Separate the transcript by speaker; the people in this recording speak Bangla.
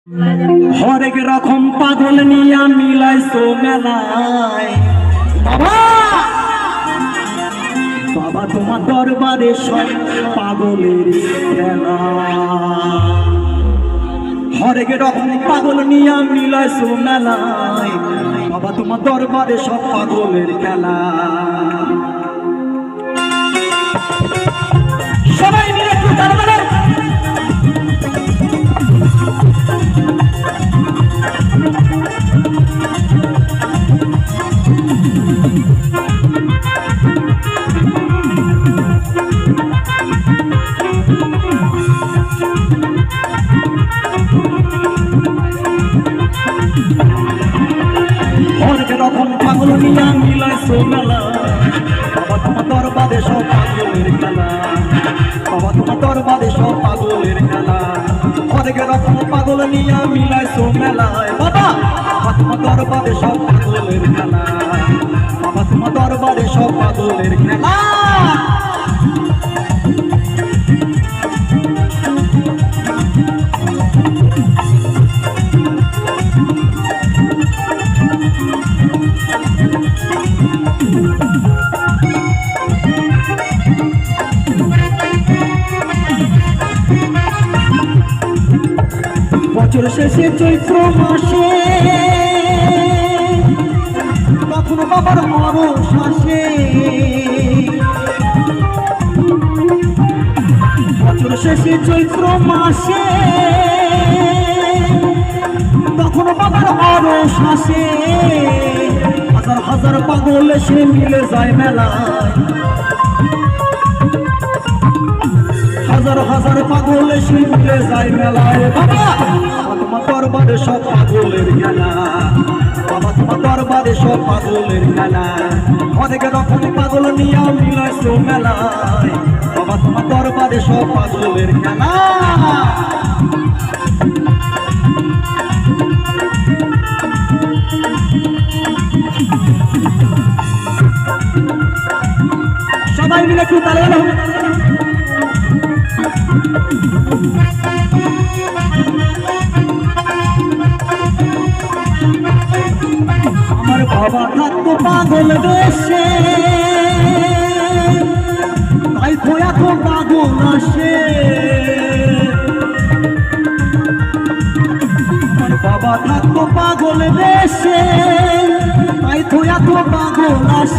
Speaker 1: হরেক রকম পাগল নিয়া মিলাইছো মেলায় বাবা বাবা তোমার দরবারে সব পাগলের খেলা। হরেক রকম পাগল নিয়া মিলাইছো মেলায় বাবা তোমার দরবারে সব পাগলের খেলা। সবাই মিলে একটু দরবারে রকম পাগল নিয়া মিলাইছো মেলা বাবা তোমার দরবারে সব পাগলের খেলা। বাবা তোমার দরবারে সব পাগলের খেলা। হরেক রকম পাগল নিয়া মিলাইছো মেলায় বাবা বাবা তোমার দরবারে সব পাগলের খেলা। বাবা তোমার দরবারে সব পাগলের খেলা। বছর শেষে চৈত্র মাসে কখনো বাবার মরস আসে। বছর শেষে চৈত্র মাসে কখনো বাবার মরস আসে। হাজার হাজার পাগল এসে মিলে যায় মেলায়। হাজার হাজার পাগল এসে মিলে যায় মেলায় বাবা তোমার দরবারে সব পাগলের খেলা। বাবা তোমার দরবারে সব পাগলের খেলা। অনেক রকম পাগল নিয়ে মিলাইছো মেলায় বাবা তোমার দরবারে সব পাগলের খেলা। সবাই মিলে একটু তালে আমার বাবা থাকতো পাগল দেশে তাই তো এত পাগল আসে। আমার বাবা থাকতো পাগল দেশে তাই তো এত পাগল আসে।